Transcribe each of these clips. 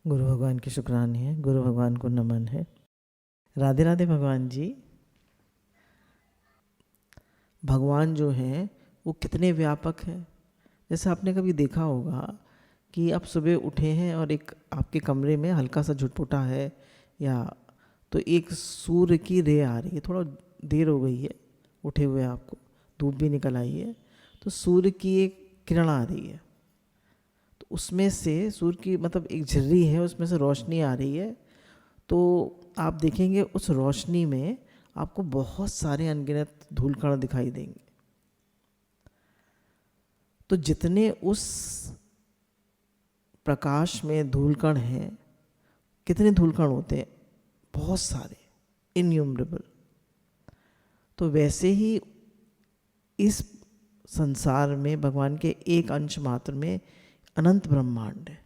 गुरु भगवान की शुक्राने है, गुरु भगवान को नमन है। राधे राधे भगवान जी। भगवान जो हैं वो कितने व्यापक है। जैसे आपने कभी देखा होगा कि आप सुबह उठे हैं और एक आपके कमरे में हल्का सा झुटपुटा है, या तो एक सूर्य की रे आ रही है, थोड़ा देर हो गई है उठे हुए आपको, धूप भी निकल आई है, तो सूर्य की एक किरण आ रही है, तो उसमें से सूर्य की मतलब एक झिर्री है, उसमें से रोशनी आ रही है। तो आप देखेंगे उस रोशनी में आपको बहुत सारे अनगिनत धूलकण दिखाई देंगे। तो जितने उस प्रकाश में धूलकण हैं, कितने धूलकण होते हैं? बहुत सारे, इन्यूमरेबल। तो वैसे ही इस संसार में भगवान के एक अंश मात्र में अनंत ब्रह्मांड है।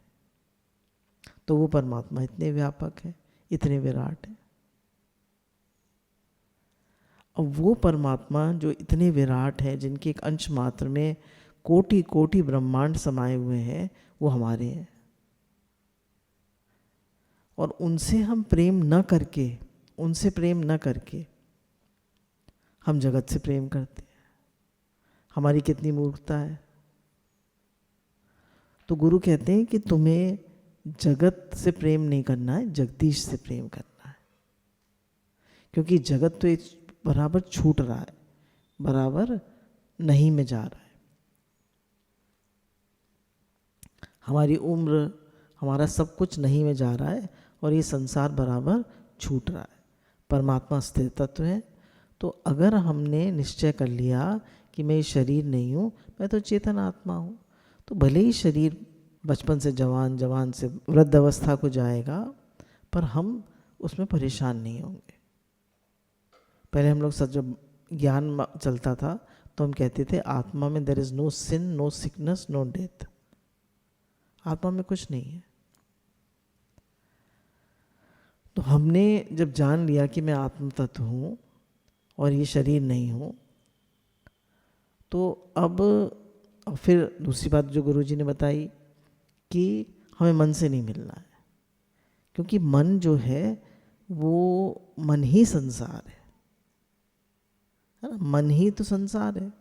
तो वो परमात्मा इतने व्यापक है, इतने विराट है। अब वो परमात्मा जो इतने विराट है, जिनके एक अंश मात्र में कोटि कोटि ब्रह्मांड समाये हुए हैं, वो हमारे हैं। और उनसे हम प्रेम न करके, उनसे प्रेम न करके हम जगत से प्रेम करते हैं। हमारी कितनी मूर्खता है। तो गुरु कहते हैं कि तुम्हें जगत से प्रेम नहीं करना है, जगदीश से प्रेम करना है। क्योंकि जगत तो एक बराबर छूट रहा है, बराबर नहीं में जा रहा है। हमारी उम्र, हमारा सब कुछ नहीं में जा रहा है, और ये संसार बराबर छूट रहा है। परमात्मा स्थिर तत्व है। तो अगर हमने निश्चय कर लिया कि मैं शरीर नहीं हूँ, मैं तो चेतन आत्मा हूँ, तो भले ही शरीर बचपन से जवान, जवान से वृद्ध अवस्था को जाएगा, पर हम उसमें परेशान नहीं होंगे। पहले हम लोग जब ज्ञान चलता था तो हम कहते थे आत्मा में there is no sin, no sickness, no death. आत्मा में कुछ नहीं है। तो हमने जब जान लिया कि मैं आत्म तत्व हूँ और ये शरीर नहीं हूँ, तो अब फिर दूसरी बात जो गुरुजी ने बताई कि हमें मन से नहीं मिलना है, क्योंकि मन जो है वो मन ही संसार है ना। मन ही तो संसार है।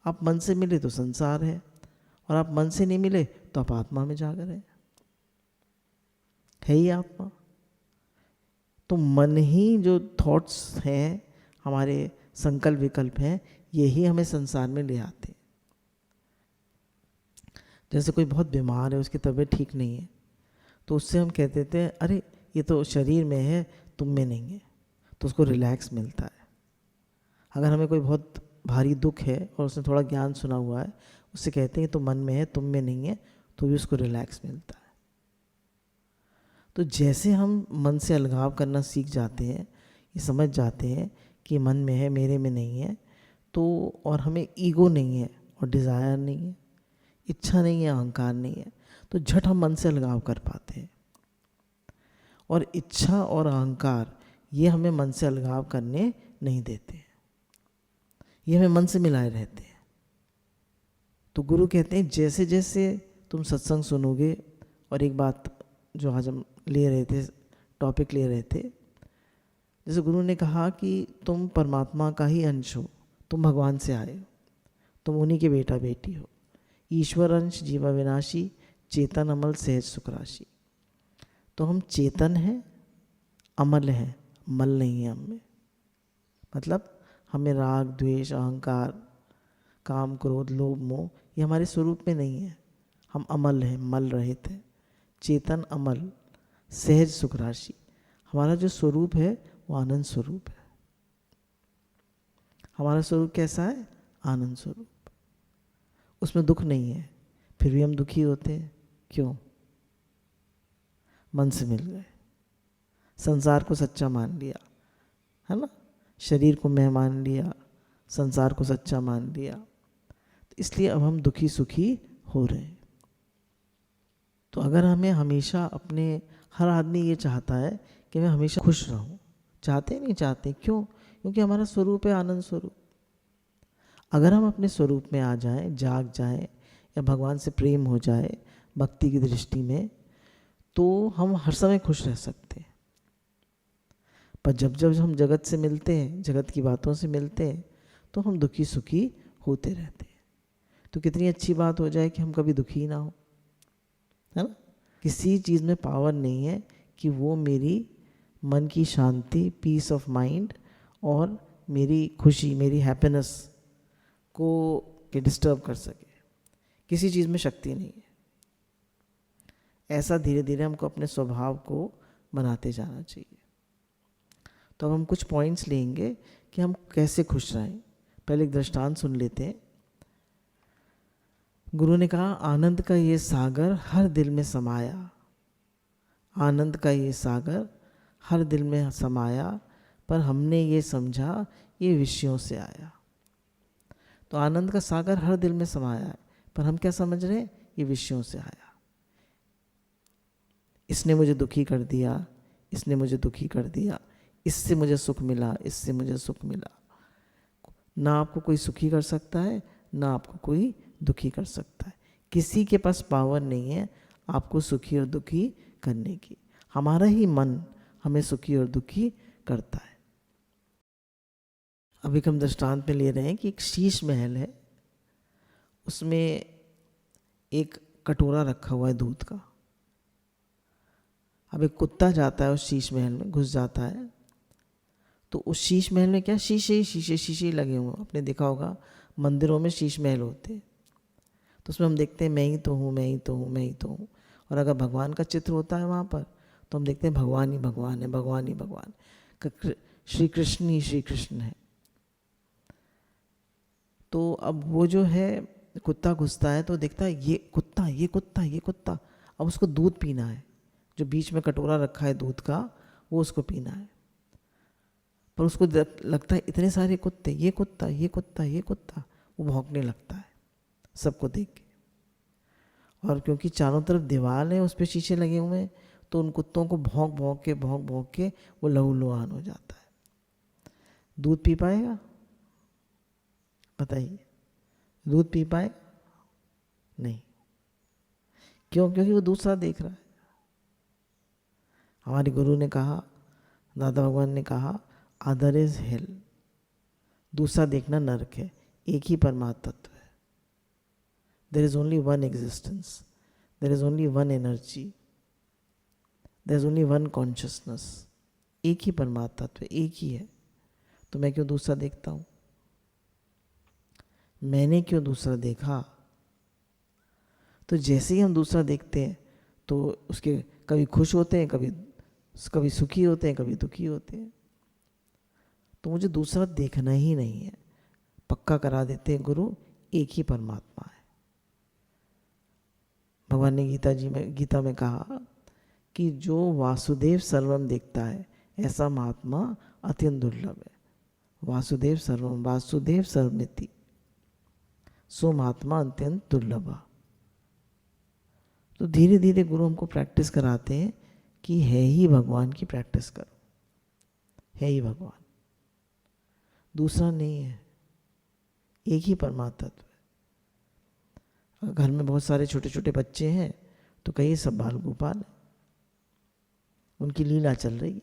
आप मन से मिले तो संसार है, और आप मन से नहीं मिले तो आप आत्मा में जाकर है ही आत्मा। तो मन ही जो थॉट्स हैं, हमारे संकल्प विकल्प हैं, यही हमें संसार में ले आते हैं। जैसे कोई बहुत बीमार है, उसकी तबीयत ठीक नहीं है, तो उससे हम कहते थे अरे ये तो शरीर में है, तुम में नहीं है, तो उसको रिलैक्स मिलता है। अगर हमें कोई बहुत भारी दुख है और उसने थोड़ा ज्ञान सुना हुआ है, उससे कहते हैं तो मन में है, तुम में नहीं है, तो भी उसको रिलैक्स मिलता है। तो जैसे हम मन से अलगाव करना सीख जाते हैं, ये समझ जाते हैं कि मन में है, मेरे में नहीं है, तो और हमें ईगो नहीं है और डिज़ायर नहीं है, इच्छा नहीं है, अहंकार नहीं है, तो झट हम मन से अलगाव कर पाते हैं। और इच्छा और अहंकार ये हमें मन से अलगाव करने नहीं देते हैं, ये हमें मन से मिलाए रहते हैं। तो गुरु कहते हैं जैसे जैसे तुम सत्संग सुनोगे, और एक बात जो आज हम ले रहे थे, टॉपिक ले रहे थे, जैसे गुरु ने कहा कि तुम परमात्मा का ही अंश हो, तुम भगवान से आए हो, तुम उन्हीं के बेटा बेटी हो। ईश्वर अंश जीवा विनाशी, चेतन अमल सहज सुख राशि। तो हम चेतन हैं, अमल हैं, मल नहीं है हम में। मतलब हमें राग द्वेष अहंकार काम क्रोध लोभ मोह ये हमारे स्वरूप में नहीं है। हम अमल हैं, मल रहित हैं, चेतन अमल सहज सुख राशि। हमारा जो स्वरूप है वो आनंद स्वरूप है। हमारा स्वरूप कैसा है? आनंद स्वरूप। उसमें दुख नहीं है, फिर भी हम दुखी होते हैं। क्यों? मन से मिल गए, संसार को सच्चा मान लिया, है ना। शरीर को मैं मान लिया, संसार को सच्चा मान लिया, तो इसलिए अब हम दुखी सुखी हो रहे हैं। तो अगर हमें हमेशा अपने, हर आदमी ये चाहता है कि मैं हमेशा खुश रहूं, चाहते नहीं चाहते? क्यों? क्योंकि हमारा स्वरूप है आनंद स्वरूप। अगर हम अपने स्वरूप में आ जाएं, जाग जाएं, या भगवान से प्रेम हो जाए भक्ति की दृष्टि में, तो हम हर समय खुश रह सकते हैं। पर जब जब हम जगत से मिलते हैं, जगत की बातों से मिलते हैं, तो हम दुखी सुखी होते रहते हैं। तो कितनी अच्छी बात हो जाए कि हम कभी दुखी ना हो, है ना। किसी चीज़ में पावर नहीं है कि वो मेरी मन की शांति, पीस ऑफ माइंड और मेरी खुशी, मेरी हैप्पीनेस को के डिस्टर्ब कर सके। किसी चीज़ में शक्ति नहीं है। ऐसा धीरे धीरे हमको अपने स्वभाव को बनाते जाना चाहिए। तो अब हम कुछ पॉइंट्स लेंगे कि हम कैसे खुश रहें। पहले एक दृष्टांत सुन लेते हैं। गुरु ने कहा, आनंद का ये सागर हर दिल में समाया, आनंद का ये सागर हर दिल में समाया, पर हमने ये समझा ये विषयों से आया। तो आनंद का सागर हर दिल में समाया है, पर हम क्या समझ रहे हैं, ये विषयों से आया। इसने मुझे दुखी कर दिया, इसने मुझे दुखी कर दिया, इससे मुझे सुख मिला, इससे मुझे सुख मिला। ना आपको कोई सुखी कर सकता है, ना आपको कोई दुखी कर सकता है। किसी के पास पावर नहीं है आपको सुखी और दुखी करने की। हमारा ही मन हमें सुखी और दुखी करता है। अभी हम दृष्टांत में ले रहे हैं कि एक शीश महल है, उसमें एक कटोरा रखा हुआ है दूध का। अब एक कुत्ता जाता है उस शीश महल में, घुस जाता है, तो उस शीश महल में क्या शीशे ही शीशे शीशे लगे हुए। आपने देखा होगा मंदिरों में शीश महल होते हैं, तो उसमें हम देखते हैं मैं ही तो हूँ, मैं ही तो हूँ, मैं ही तो हूँ। और अगर भगवान का चित्र होता है वहाँ पर, तो हम देखते हैं भगवान ही भगवान है, भगवान ही भगवान, श्री कृष्ण ही श्री कृष्ण है। तो अब वो जो है कुत्ता घुसता है तो देखता है ये कुत्ता, ये कुत्ता, ये कुत्ता। अब उसको दूध पीना है, जो बीच में कटोरा रखा है दूध का, वो उसको पीना है। पर उसको लगता है इतने सारे कुत्ते, ये कुत्ता, ये कुत्ता, ये कुत्ता। वो भौंकने लगता है सबको देख के। और क्योंकि चारों तरफ दीवार है, उस पर शीशे लगे हुए हैं, तो उन कुत्तों को भौंक भौंक के वो लहूलुहान हो जाता है। दूध पी पाएगा? बताइए, दूध पी पाएगा? नहीं। क्यों? क्योंकि वो दूसरा देख रहा है। हमारे गुरु ने कहा, दादा भगवान ने कहा, अदर इज हेल। दूसरा देखना नरक है, एक ही परमात्मा तत्व है। There is only one existence, there is only one energy, there is only one consciousness. एक ही परमात्मा तत्व, एक ही है। तो मैं क्यों दूसरा देखता हूँ? मैंने क्यों दूसरा देखा? तो जैसे ही हम दूसरा देखते हैं तो उसके कभी खुश होते हैं, कभी सुखी होते हैं, कभी दुखी होते हैं। तो मुझे दूसरा देखना ही नहीं है। पक्का करा देते हैं गुरु, एक ही परमात्मा है। भगवान ने गीता में कहा कि जो वासुदेव सर्वम देखता है, ऐसा महात्मा अत्यंत दुर्लभ है। वासुदेव सर्वम, वासुदेव सर्वमिति, सो महात्मा अत्यंत दुर्लभ। तो धीरे धीरे गुरु हमको प्रैक्टिस कराते हैं कि है ही भगवान की प्रैक्टिस करो। है ही भगवान, दूसरा नहीं है, एक ही परमात्मा तत्व है। घर में बहुत सारे छोटे छोटे बच्चे हैं तो कहिए सब बाल गोपाल है, उनकी लीला चल रही है।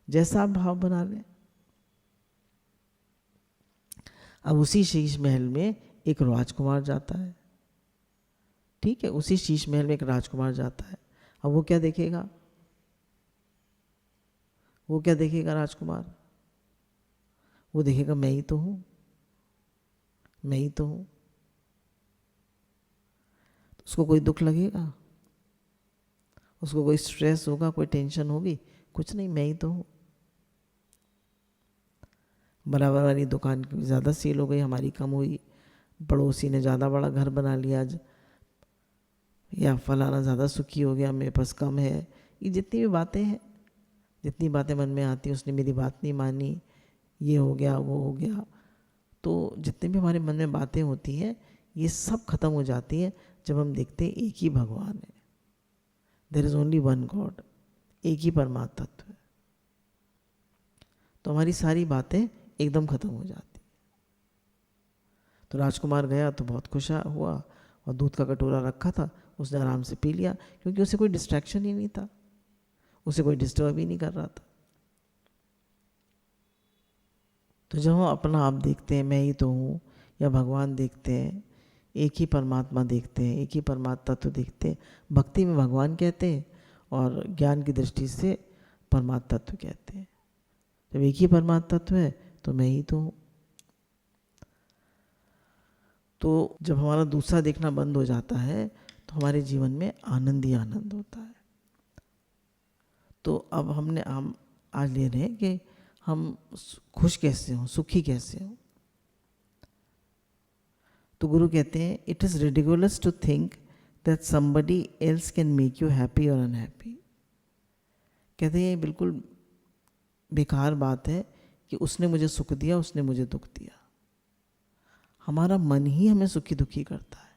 जैसा आप भाव बना लें। अब उसी शीश महल में एक राजकुमार जाता है, ठीक है, उसी शीश महल में एक राजकुमार जाता है। अब वो क्या देखेगा? वो क्या देखेगा राजकुमार? वो देखेगा मैं ही तो हूं, मैं ही तो हूं। तो उसको कोई दुख लगेगा? उसको कोई स्ट्रेस होगा, कोई टेंशन होगी? कुछ नहीं, मैं ही तो हूं। बराबर वाली दुकान की ज़्यादा सेल हो गई, हमारी कम हुई। पड़ोसी ने ज़्यादा बड़ा घर बना लिया आज, या फलाना ज़्यादा सुखी हो गया, मेरे पास कम है। ये जितनी भी बातें हैं, जितनी बातें मन में आती हैं, उसने मेरी बात नहीं मानी, ये हो गया, वो हो गया। तो जितने भी हमारे मन में बातें होती हैं, ये सब खत्म हो जाती हैं जब हम देखते हैं एक ही भगवान है। There is only one God, एक ही परमात्मा तत्व है। तो हमारी सारी बातें एकदम खत्म हो जाती। तो राजकुमार गया तो बहुत खुश हुआ, और दूध का कटोरा रखा था, उसने आराम से पी लिया, क्योंकि उसे कोई डिस्ट्रैक्शन ही नहीं था, उसे कोई डिस्टर्ब ही नहीं कर रहा था। तो जब हम अपना आप देखते हैं, मैं ही तो हूँ, या भगवान देखते हैं, एक ही परमात्मा देखते हैं, एक ही परमात्मा तत्व देखते हैं, भक्ति में भगवान कहते हैं और ज्ञान की दृष्टि से परमात्मा तत्व कहते हैं। जब एक ही परमात्मा तत्व है तो मैं ही तो हूँ। तो जब हमारा दूसरा देखना बंद हो जाता है तो हमारे जीवन में आनंद ही आनंद होता है। तो अब हम आज ले रहे हैं कि हम खुश कैसे हों, सुखी कैसे हों। तो गुरु कहते हैं, it is ridiculous to think that somebody else can make you happy और अनहैप्पी। कहते हैं ये बिल्कुल बेकार बात है कि उसने मुझे सुख दिया, उसने मुझे दुख दिया। हमारा मन ही हमें सुखी दुखी करता है,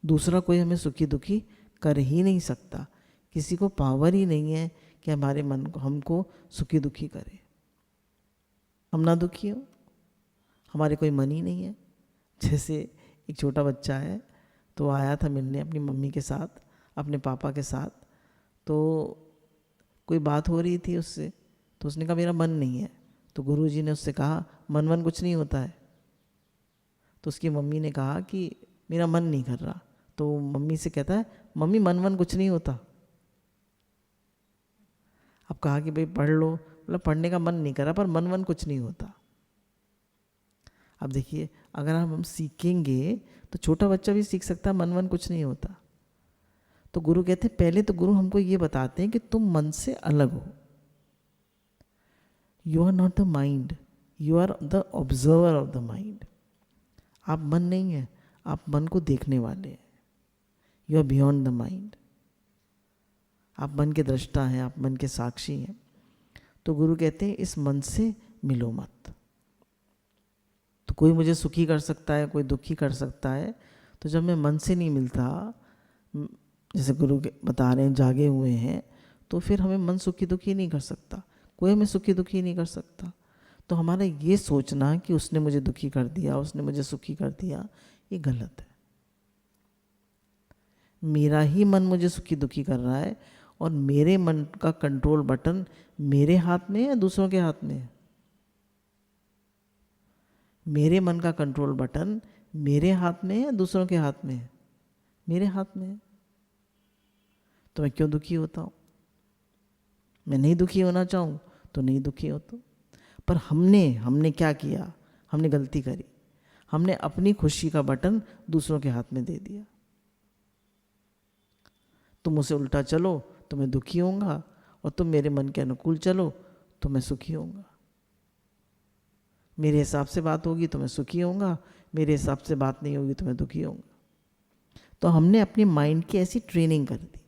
दूसरा कोई हमें सुखी दुखी कर ही नहीं सकता। किसी को पावर ही नहीं है कि हमारे मन को, हमको सुखी दुखी करे। हम ना दुखी हो, हमारे कोई मन ही नहीं है। जैसे एक छोटा बच्चा है, तो आया था मिलने अपनी मम्मी के साथ, अपने पापा के साथ, तो कोई बात हो रही थी उससे, तो उसने कहा मेरा मन नहीं है। तो गुरुजी ने उससे कहा मन कुछ नहीं होता है। तो उसकी मम्मी ने कहा कि मेरा मन नहीं कर रहा। तो मम्मी से कहता है मम्मी मन कुछ नहीं होता। अब कहा कि भाई पढ़ लो, मतलब पढ़ने का मन नहीं कर रहा, पर मन कुछ नहीं होता। अब देखिए, अगर हम सीखेंगे तो छोटा बच्चा भी सीख सकता है मन कुछ नहीं होता। तो गुरु कहते हैं, पहले तो गुरु हमको ये बताते हैं कि तुम मन से अलग हो। You are not the mind, you are the observer of the mind. आप मन नहीं है, आप मन को देखने वाले हैं। You are beyond the mind. आप मन के दृष्टा हैं, आप मन के साक्षी हैं। तो गुरु कहते हैं इस मन से मिलो मत। तो कोई मुझे सुखी कर सकता है, कोई दुखी कर सकता है। तो जब मैं मन से नहीं मिलता, जैसे गुरु बता रहे हैं जागे हुए हैं, तो फिर हमें मन सुखी दुखी नहीं कर सकता, कोई हमें सुखी दुखी नहीं कर सकता। तो हमारा ये सोचना कि उसने मुझे दुखी कर दिया, उसने मुझे सुखी कर दिया, ये गलत है। मेरा ही मन मुझे सुखी दुखी कर रहा है, और मेरे मन का कंट्रोल बटन मेरे हाथ में है या दूसरों के हाथ में है? मेरे मन का कंट्रोल बटन मेरे हाथ में है या दूसरों के हाथ में है? मेरे हाथ में है। तो मैं क्यों दुखी होता हूँ? मैं नहीं दुखी होना चाहूँ तो नहीं दुखी होता। पर हमने क्या किया? हमने गलती करी, हमने अपनी खुशी का बटन दूसरों के हाथ में दे दिया। तुम मुझसे उल्टा चलो तो मैं दुखी होऊंगा, और तुम मेरे मन के अनुकूल चलो तो मैं सुखी होऊंगा। मेरे हिसाब से बात होगी तो मैं सुखी होऊंगा, मेरे हिसाब से बात नहीं होगी तो मैं दुखी होऊंगा। तो हमने अपने माइंड की ऐसी ट्रेनिंग कर दी।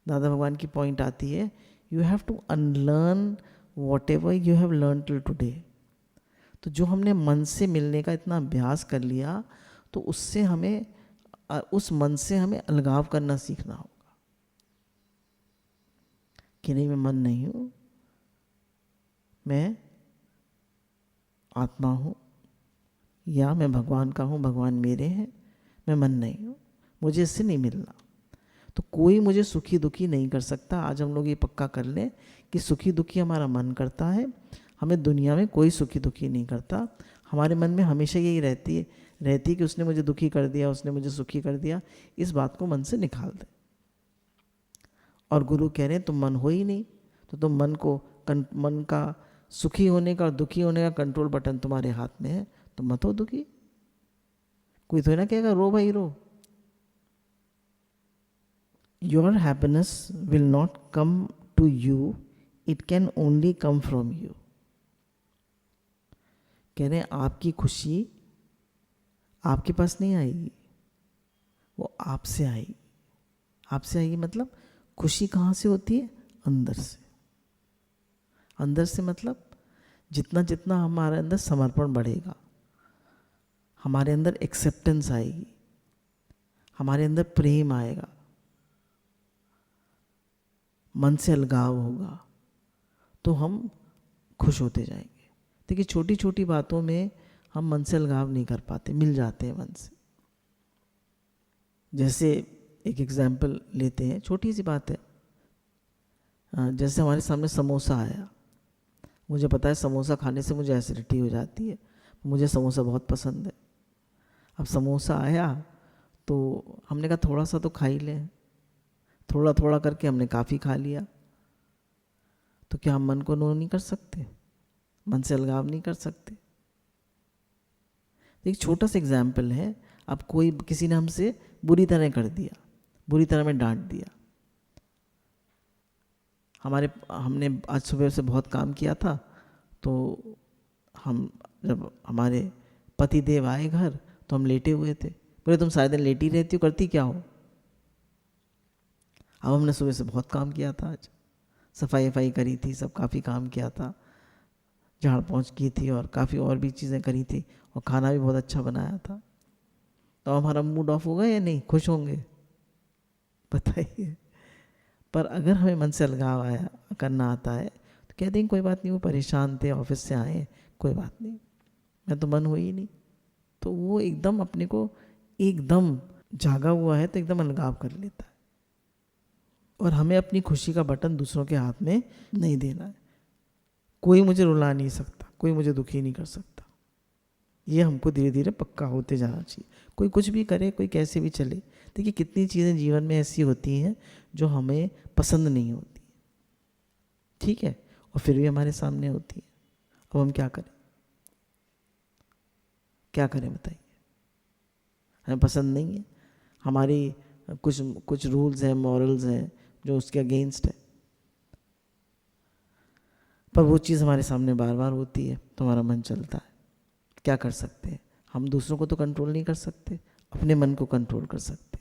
दादा भगवान की पॉइंट आती है, you have to unlearn whatever you have learn till today. तो जो हमने मन से मिलने का इतना अभ्यास कर लिया, तो उससे हमें, उस मन से हमें अलगाव करना सीखना होगा कि नहीं, मैं मन नहीं हूँ, मैं आत्मा हूँ, या मैं भगवान का हूँ, भगवान मेरे हैं, मैं मन नहीं हूँ, मुझे इससे नहीं मिलना। तो कोई मुझे सुखी दुखी नहीं कर सकता। आज हम लोग ये पक्का कर लें कि सुखी दुखी हमारा मन करता है, हमें दुनिया में कोई सुखी दुखी नहीं करता। हमारे मन में हमेशा यही रहती है कि उसने मुझे दुखी कर दिया, उसने मुझे सुखी कर दिया। इस बात को मन से निकाल दे। और गुरु कह रहे हैं तुम मन हो ही नहीं, तो तुम मन का सुखी होने का और दुखी होने का कंट्रोल बटन तुम्हारे हाथ में है, तो मत हो दुखी। कोई तो ना कहेगा रो भाई रो। Your happiness will not come to you, it can only come from you. कह रहे हैं आपकी खुशी आपके पास नहीं आएगी, वो आपसे आएगी। आपसे आएगी मतलब खुशी कहाँ से होती है? अंदर से। अंदर से मतलब जितना जितना हमारे अंदर समर्पण बढ़ेगा, हमारे अंदर एक्सेप्टेंस आएगी, हमारे अंदर प्रेम आएगा, मन से अलगाव होगा, तो हम खुश होते जाएंगे। देखिए छोटी छोटी बातों में हम मन से अलगाव नहीं कर पाते, मिल जाते हैं मन से। जैसे एक एग्जाम्पल लेते हैं, छोटी सी बात है। जैसे हमारे सामने समोसा आया, मुझे पता है समोसा खाने से मुझे एसिडिटी हो जाती है, मुझे समोसा बहुत पसंद है। अब समोसा आया तो हमने कहा थोड़ा सा तो खा ही लें, थोड़ा थोड़ा करके हमने काफ़ी खा लिया। तो क्या हम मन को नो नहीं कर सकते, मन से अलगाव नहीं कर सकते? एक छोटा सा एग्जाम्पल है। अब कोई किसी ने हमसे बुरी तरह कर दिया, बुरी तरह में डांट दिया। हमने आज सुबह से बहुत काम किया था, तो हम जब हमारे पति देव आए घर तो हम लेटे हुए थे। बोले तुम सारे दिन लेटी रहती हो, करती क्या हो? अब हमने सुबह से बहुत काम किया था, आज सफाई करी थी, सब काफ़ी काम किया था, झाड़ पोंछ की थी और काफ़ी और भी चीज़ें करी थी, और खाना भी बहुत अच्छा बनाया था। तो हमारा मूड ऑफ होगा या नहीं? खुश होंगे? बताइए। पर अगर हमें मन से अलगाव आया करना आता है तो कहते हैं कोई बात नहीं, वो परेशान थे, ऑफिस से आए, कोई बात नहीं, मैं तो मन हुई नहीं। तो वो एकदम अपने को एकदम जागा हुआ है तो एकदम अलगाव कर लेता है। और हमें अपनी खुशी का बटन दूसरों के हाथ में नहीं देना है। कोई मुझे रुला नहीं सकता, कोई मुझे दुखी नहीं कर सकता। ये हमको धीरे धीरे पक्का होते जाना चाहिए। कोई कुछ भी करे, कोई कैसे भी चले। देखिए कितनी चीज़ें जीवन में ऐसी होती हैं जो हमें पसंद नहीं होती, ठीक है, और फिर भी हमारे सामने होती है। अब हम क्या करें? क्या करें बताइए? हमें पसंद नहीं है, हमारी कुछ रूल्स हैं, मॉरल्स हैं जो उसके अगेंस्ट है, पर वो चीज़ हमारे सामने बार बार होती है तो हमारा मन चलता है। क्या कर सकते हैं? हम दूसरों को तो कंट्रोल नहीं कर सकते, अपने मन को कंट्रोल कर सकते हैं।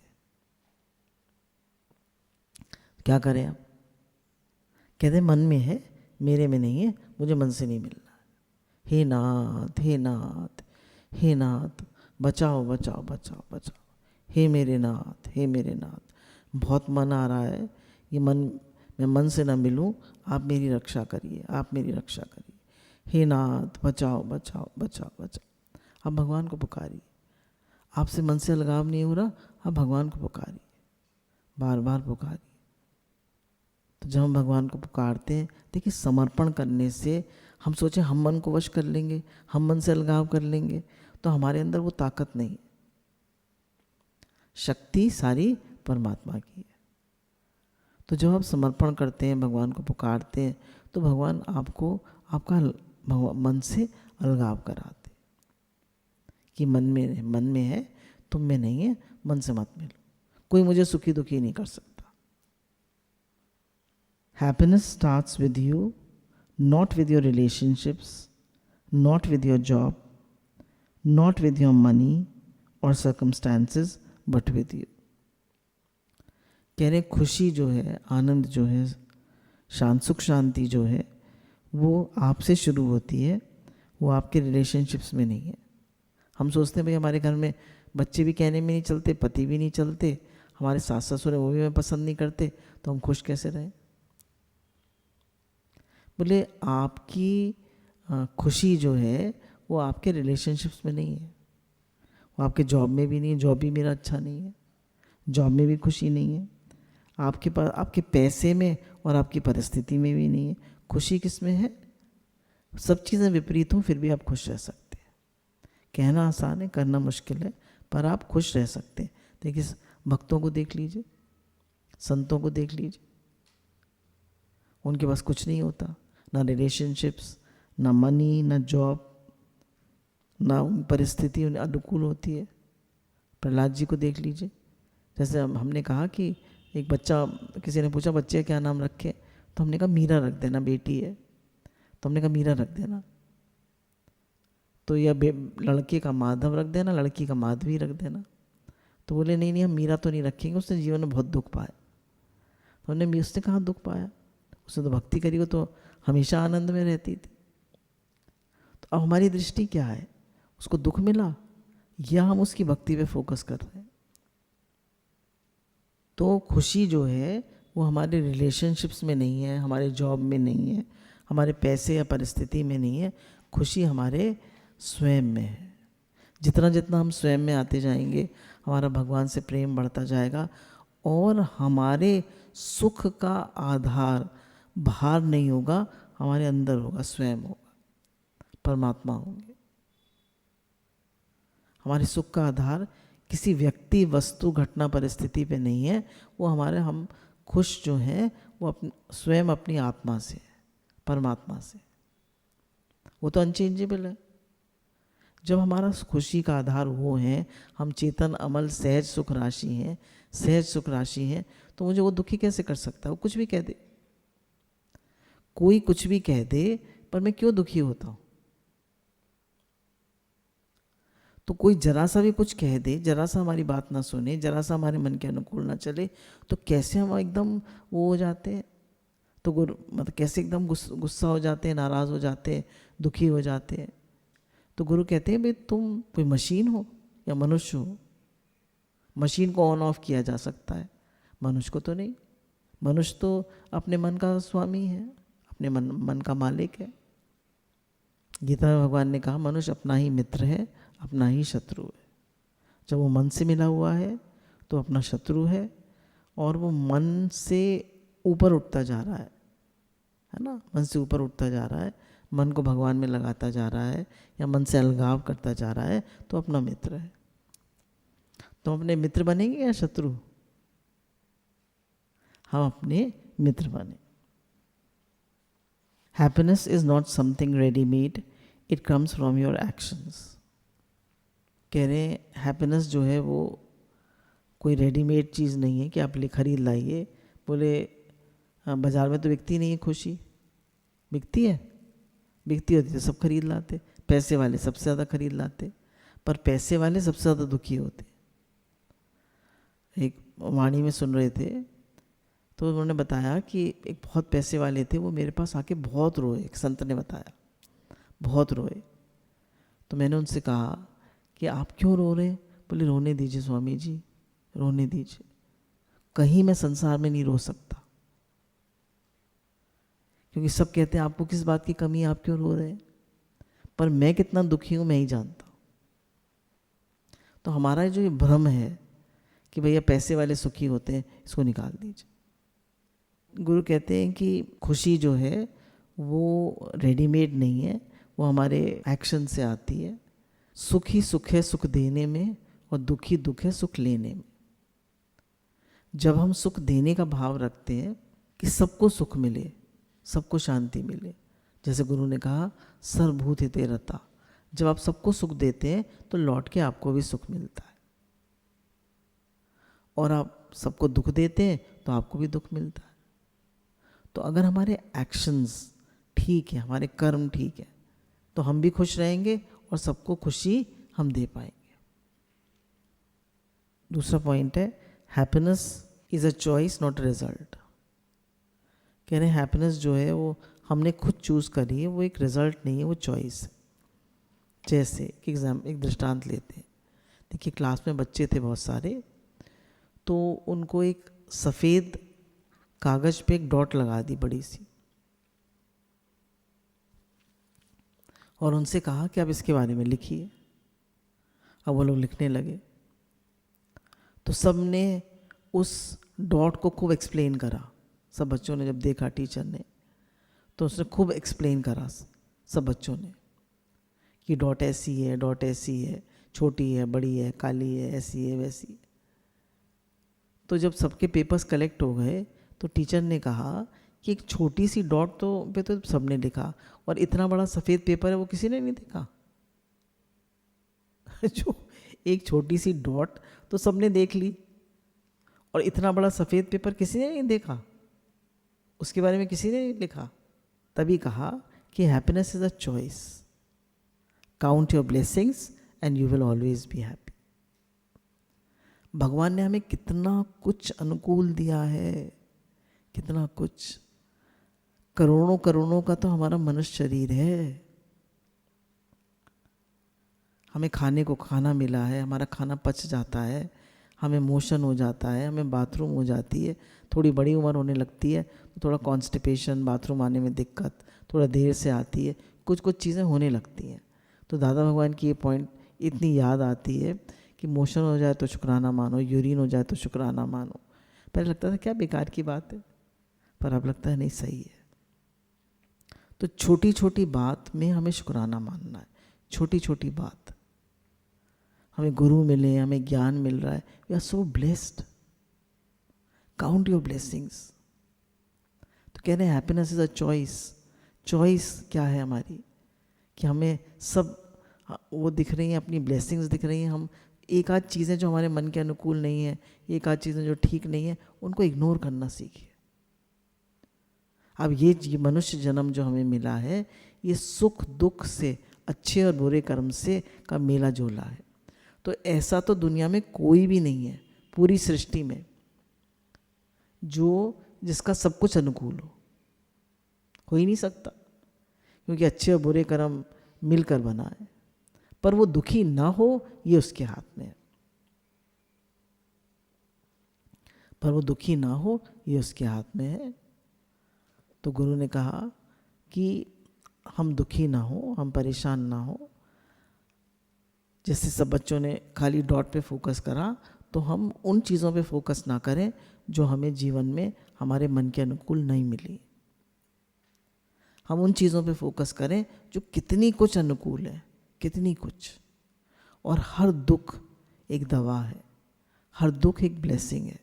क्या करें आप? कहते मन में है, मेरे में नहीं है, मुझे मन से नहीं मिलना। हे नाथ, हे नाथ, हे नाथ, बचाओ बचाओ बचाओ बचाओ, हे मेरे नाथ, हे मेरे नाथ, बहुत मन आ रहा है, ये मन, मैं मन से ना मिलूं, आप मेरी रक्षा करिए, आप मेरी रक्षा करिए, हे नाथ बचाओ बचाओ बचाओ बचाओ। आप भगवान को पुकारिए। आपसे मन से अलगाव नहीं हो रहा, आप भगवान को पुकारिए, बार बार पुकारिए। तो जब हम भगवान को पुकारते हैं, देखिए समर्पण करने से, हम सोचें हम मन को वश कर लेंगे, हम मन से अलगाव कर लेंगे, तो हमारे अंदर वो ताकत नहीं। शक्ति सारी परमात्मा की है। तो जब आप समर्पण करते हैं, भगवान को पुकारते हैं, तो भगवान आपको आपका मन से अलगाव कराते कि मन में है, तुम में नहीं है, मन से मत मिलो, कोई मुझे सुखी दुखी नहीं कर सकता। Happiness starts with you, not with your relationships, not with your job, not with your money or circumstances, but with you. कह रहे खुशी जो है, आनंद जो है, सुख शांति जो है, वो आपसे शुरू होती है, वो आपके रिलेशनशिप्स में नहीं है। हम सोचते हैं भाई हमारे घर में बच्चे भी कहने में नहीं चलते, पति भी नहीं चलते, हमारे सास ससुर है वो भी हमें पसंद नहीं करते, तो हम खुश कैसे रहें? बोले आपकी खुशी जो है वो आपके रिलेशनशिप्स में नहीं है, वो आपके जॉब में भी नहीं है, जॉब भी मेरा अच्छा नहीं है, जॉब में भी खुशी नहीं है, आपके पास आपके पैसे में और आपकी परिस्थिति में भी नहीं है। खुशी किस में है? सब चीज़ें विपरीत हों फिर भी आप खुश रह सकते हैं। कहना आसान है, करना मुश्किल है, पर आप खुश रह सकते हैं। देखिए भक्तों को देख लीजिए, संतों को देख लीजिए, उनके पास कुछ नहीं होता, ना रिलेशनशिप्स, ना मनी, ना जॉब, ना परिस्थिति उन्हें अनुकूल होती है। प्रहलाद जी को देख लीजिए। जैसे हमने कहा कि एक बच्चा, किसी ने पूछा बच्चे का क्या नाम रखे, तो हमने कहा मीरा रख देना, बेटी है तो हमने कहा मीरा रख देना, तो या लड़के का माधव रख देना, लड़की का माधवी रख देना। तो बोले नहीं नहीं हम मीरा तो नहीं रखेंगे, उसने जीवन में बहुत दुख पाया। तो हमने उसने कहाँ दुख पाया, उसने तो भक्ति करी, वो तो हमेशा आनंद में रहती थी। तो अब हमारी दृष्टि क्या है, उसको दुख मिला या हम उसकी भक्ति पे फोकस कर रहे हैं? तो खुशी जो है वो हमारे रिलेशनशिप्स में नहीं है, हमारे जॉब में नहीं है, हमारे पैसे या परिस्थिति में नहीं है। खुशी हमारे स्वयं में है। जितना जितना हम स्वयं में आते जाएंगे, हमारा भगवान से प्रेम बढ़ता जाएगा और हमारे सुख का आधार बाहर नहीं होगा, हमारे अंदर होगा, स्वयं होगा, परमात्मा होंगे। हमारे सुख का आधार किसी व्यक्ति, वस्तु, घटना, परिस्थिति पे नहीं है, वो हमारे, हम खुश जो हैं वो स्वयं अपनी आत्मा से, परमात्मा से। वो तो अनचेंजेबल है। जब हमारा खुशी का आधार वो है, हम चेतन, अमल, सहज सुख राशि हैं, सहज सुख राशि हैं, तो मुझे वो दुखी कैसे कर सकता है? वो कुछ भी कह दे, कोई कुछ भी कह दे, पर मैं क्यों दुखी होता हूँ? तो कोई जरा सा भी कुछ कह दे, जरा सा हमारी बात ना सुने, जरा सा हमारे मन के अनुकूल ना चले, तो कैसे हम एकदम वो हो जाते हैं, तो मतलब कैसे एकदम गुस्सा हो जाते हैं, नाराज़ हो जाते हैं, दुखी हो जाते हैं। तो गुरु कहते हैं भाई तुम कोई मशीन हो या मनुष्य हो? मशीन को ऑन ऑफ किया जा सकता है, मनुष्य को तो नहीं। मनुष्य तो अपने मन का स्वामी है, अपने मन का मालिक है। गीता में भगवान ने कहा मनुष्य अपना ही मित्र है, अपना ही शत्रु है। जब वो मन से मिला हुआ है तो अपना शत्रु है, और वो मन से ऊपर उठता जा रहा है ना, मन से ऊपर उठता जा रहा है, मन को भगवान में लगाता जा रहा है, या मन से अलगाव करता जा रहा है, तो अपना मित्र है। तो अपने मित्र बनेंगे या शत्रु? हम अपने मित्र बने। Happiness is not something readymade, it comes from your actions. कह रहे हैं हैप्पीनेस जो है वो कोई रेडीमेड चीज़ नहीं है कि आप ले खरीद लाइए। बोले बाज़ार में तो बिकती नहीं है खुशी, बिकती है? बिकती होती तो सब खरीद लाते, पैसे वाले सबसे ज़्यादा खरीद लाते, पर पैसे वाले सबसे ज़्यादा दुखी होते। एक वाणी में सुन रहे थे तो उन्होंने बताया कि एक बहुत पैसे वाले थे, वो मेरे पास आके बहुत रोए, एक संत ने बताया, बहुत रोए। तो मैंने उनसे कहा कि आप क्यों रो रहे? बोले रोने दीजिए स्वामी जी, रोने दीजिए, कहीं मैं संसार में नहीं रो सकता, क्योंकि सब कहते हैं आपको किस बात की कमी है, आप क्यों रो रहे हैं, पर मैं कितना दुखी हूँ मैं ही जानता हूँ। तो हमारा जो ये भ्रम है कि भैया पैसे वाले सुखी होते हैं, इसको निकाल दीजिए। गुरु कहते हैं कि खुशी जो है वो रेडीमेड नहीं है, वो हमारे एक्शन से आती है। सुख ही सुख है सुख देने में, और दुख ही दुख है सुख लेने में। जब हम सुख देने का भाव रखते हैं कि सबको सुख मिले, सबको शांति मिले, जैसे गुरु ने कहा सर्वभूत हिते रता, जब आप सबको सुख देते हैं तो लौट के आपको भी सुख मिलता है, और आप सबको दुख देते हैं तो आपको भी दुख मिलता है। तो अगर हमारे एक्शंस ठीक है, हमारे कर्म ठीक है, तो हम भी खुश रहेंगे और सबको खुशी हम दे पाएंगे। दूसरा पॉइंट है happiness is a choice not a result. कह रहे हैं हैप्पीनेस जो है वो हमने खुद चूज़ करी है, वो एक रिजल्ट नहीं है, वो चॉइस है। जैसे एक दृष्टांत लेते हैं। देखिए क्लास में बच्चे थे बहुत सारे, तो उनको एक सफ़ेद कागज़ पे एक डॉट लगा दी बड़ी सी, और उनसे कहा कि आप इसके बारे में लिखिए। अब वो लोग लिखने लगे, तो सब ने उस डॉट को खूब एक्सप्लेन करा। सब बच्चों ने जब देखा टीचर ने, तो उसने खूब एक्सप्लेन करा सब बच्चों ने कि डॉट ऐसी है, डॉट ऐसी है, छोटी है, बड़ी है, काली है, ऐसी है, वैसी है। तो जब सबके पेपर्स कलेक्ट हो गए तो टीचर ने कहा कि एक छोटी सी डॉट पे तो सबने लिखा, और इतना बड़ा सफ़ेद पेपर है वो किसी ने नहीं देखा। जो एक छोटी सी डॉट तो सबने देख ली, और इतना बड़ा सफ़ेद पेपर किसी ने नहीं देखा, उसके बारे में किसी ने नहीं लिखा। तभी कहा कि happiness is a choice, count your blessings and you will always be happy. भगवान ने हमें कितना कुछ अनुकूल दिया है, कितना कुछ, करोड़ों करोड़ों का तो हमारा मनुष्य शरीर है। हमें खाने को खाना मिला है, हमारा खाना पच जाता है, हमें मोशन हो जाता है, हमें बाथरूम हो जाती है। थोड़ी बड़ी उम्र होने लगती है तो थोड़ा कॉन्स्टिपेशन, बाथरूम आने में दिक्कत थोड़ा देर से आती है, कुछ कुछ चीज़ें होने लगती हैं। तो दादा भगवान की ये पॉइंट इतनी याद आती है कि मोशन हो जाए तो शुक्राना मानो, यूरिन हो जाए तो शुक्राना मानो। पहले लगता था क्या बेकार की बात है, पर अब लगता है नहीं, सही है। तो छोटी छोटी बात में हमें शुक्राना मानना है। छोटी छोटी बात, हमें गुरु मिले, हमें ज्ञान मिल रहा है, we are so blessed, count your blessings. तो कह रहे हैं happiness is a choice. Choice क्या है हमारी, कि हमें सब वो दिख रही हैं, अपनी ब्लेसिंग्स दिख रही हैं, हम एक आध चीज़ें जो हमारे मन के अनुकूल नहीं है, एक आध चीज़ें जो ठीक नहीं है, उनको इग्नोर करना सीखिए। अब ये मनुष्य जन्म जो हमें मिला है, ये सुख दुख से, अच्छे और बुरे कर्म से का मेला जोला है। तो ऐसा तो दुनिया में कोई भी नहीं है पूरी सृष्टि में जिसका सब कुछ अनुकूल हो ही नहीं सकता, क्योंकि अच्छे और बुरे कर्म मिलकर बना है। पर वो दुखी ना हो ये उसके हाथ में है, पर वो दुखी ना हो ये उसके हाथ में है। तो गुरु ने कहा कि हम दुखी ना हो, हम परेशान ना हो। जैसे सब बच्चों ने खाली डॉट पे फोकस करा, तो हम उन चीज़ों पे फोकस ना करें जो हमें जीवन में हमारे मन के अनुकूल नहीं मिली। हम उन चीज़ों पे फोकस करें जो कितनी कुछ अनुकूल है, कितनी कुछ। और हर दुख एक दवा है, हर दुख एक ब्लेसिंग है,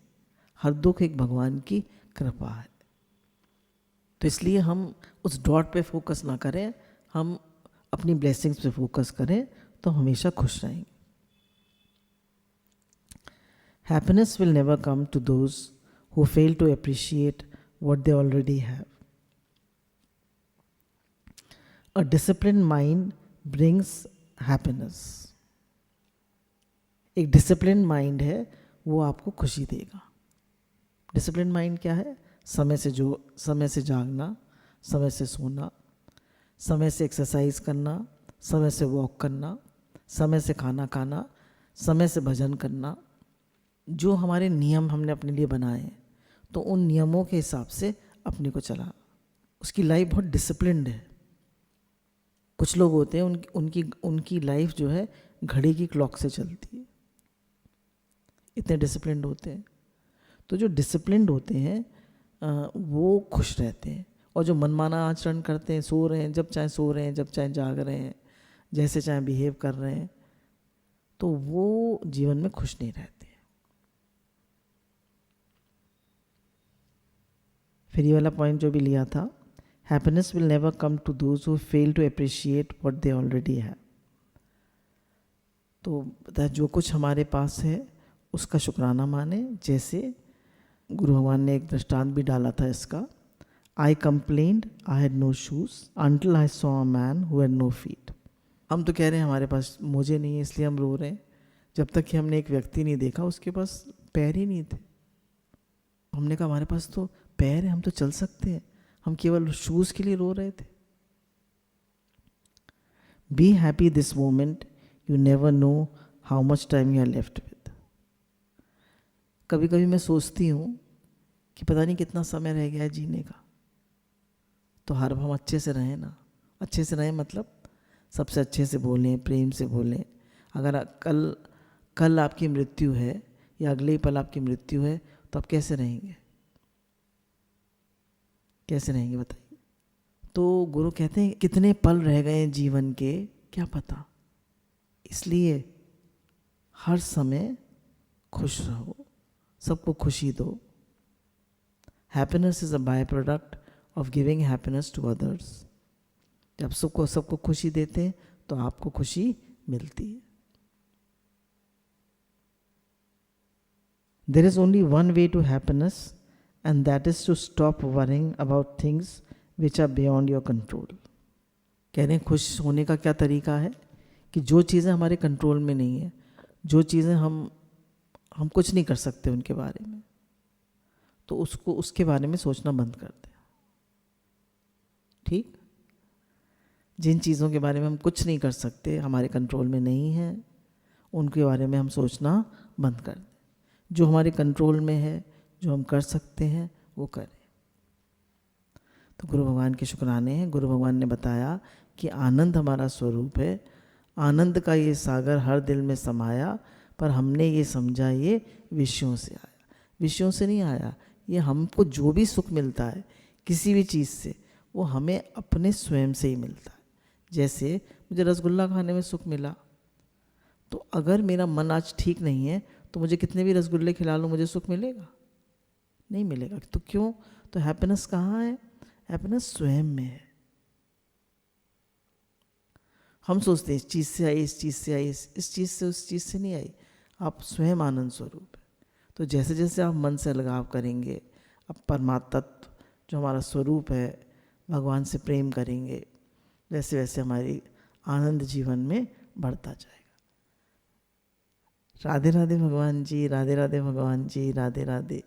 हर दुख एक भगवान की कृपा है। तो इसलिए हम उस डॉट पे फोकस ना करें, हम अपनी ब्लेसिंग्स पे फोकस करें, तो हमेशा खुश रहेंगे। Happiness will never come to those who fail to appreciate what they already have. A disciplined mind brings happiness. एक डिसिप्लिन माइंड है वो आपको खुशी देगा। डिसिप्लिन माइंड क्या है? समय से जागना, समय से सोना, समय से एक्सरसाइज करना, समय से वॉक करना, समय से खाना खाना, समय से भजन करना। जो हमारे नियम हमने अपने लिए बनाए हैं, तो उन नियमों के हिसाब से अपने को चला, उसकी लाइफ बहुत डिसिप्लिन्ड है। कुछ लोग होते हैं उनकी लाइफ जो है घड़ी की क्लॉक से चलती है, इतने डिसिप्लिन्ड होते हैं। तो जो डिसिप्लिन्ड होते हैं वो खुश रहते हैं, और जो मनमाना आचरण करते हैं, सो रहे हैं जब चाहे सो रहे हैं, जब चाहे जाग रहे हैं, जैसे चाहे बिहेव कर रहे हैं, तो वो जीवन में खुश नहीं रहते हैं। फिर ये वाला पॉइंट जो भी लिया था, happiness will never come to those who fail to appreciate what they already have. तो पता है, जो कुछ हमारे पास है उसका शुक्राना माने। जैसे गुरु भगवान ने एक दृष्टांत भी डाला था इसका, I complained I had no shoes until I saw a man who had no feet. हम तो कह रहे हैं हमारे पास मोजे नहीं है इसलिए हम रो रहे हैं, जब तक कि हमने एक व्यक्ति नहीं देखा उसके पास पैर ही नहीं थे। हमने कहा हमारे पास तो पैर है, हम तो चल सकते हैं, हम केवल शूज के लिए रो रहे थे। Be happy this moment, you never know how much time you are left with. कभी कभी मैं सोचती हूँ कि पता नहीं कितना समय रह गया है जीने का, तो हर हम अच्छे से रहें ना। अच्छे से रहें मतलब सबसे अच्छे से बोलें, प्रेम से बोलें। अगर कल आपकी मृत्यु है या अगले ही पल आपकी मृत्यु है, तो आप कैसे रहेंगे? कैसे रहेंगे बताइए? तो गुरु कहते हैं कितने पल रह गए हैं जीवन के, क्या पता। इसलिए हर समय खुश रहो, सबको खुशी दो। Happiness is a by product of giving happiness to others. जब सबको खुशी देते हैं तो आपको खुशी मिलती है। There is only one way to happiness and that is to stop worrying about things which are beyond your control. कह रहे हैं खुश होने का क्या तरीका है कि जो चीज़ें हमारे कंट्रोल में नहीं है, जो चीज़ें हम कुछ नहीं कर सकते उनके बारे में, तो उसके बारे में सोचना बंद कर दें। ठीक? जिन चीज़ों के बारे में हम कुछ नहीं कर सकते, हमारे कंट्रोल में नहीं है, उनके बारे में हम सोचना बंद कर दें। जो हमारे कंट्रोल में है, जो हम कर सकते हैं, वो करें। तो गुरु भगवान के शुक्राने हैं। गुरु भगवान ने बताया कि आनंद हमारा स्वरूप है, आनंद का ये सागर हर दिल में समाया, पर हमने ये समझा ये विषयों से आया। विषयों से नहीं आया, ये हमको जो भी सुख मिलता है किसी भी चीज़ से, वो हमें अपने स्वयं से ही मिलता है। जैसे मुझे रसगुल्ला खाने में सुख मिला, तो अगर मेरा मन आज ठीक नहीं है तो मुझे कितने भी रसगुल्ले खिला लो, मुझे सुख मिलेगा? नहीं मिलेगा। तो क्यों? तो हैप्पीनेस कहाँ है? हैप्पीनेस स्वयं में है। हम सोचते हैं इस चीज़ से आई, इस चीज़ से आई, इस चीज़ से उस चीज़ से नहीं आई। आप स्वयं आनंद स्वरूप है। तो जैसे जैसे आप मन से लगाव करेंगे, अब परमात्मा तत्व जो हमारा स्वरूप है, भगवान से प्रेम करेंगे, वैसे वैसे हमारी आनंद जीवन में बढ़ता जाएगा। राधे राधे भगवान जी, राधे राधे भगवान जी, राधे राधे।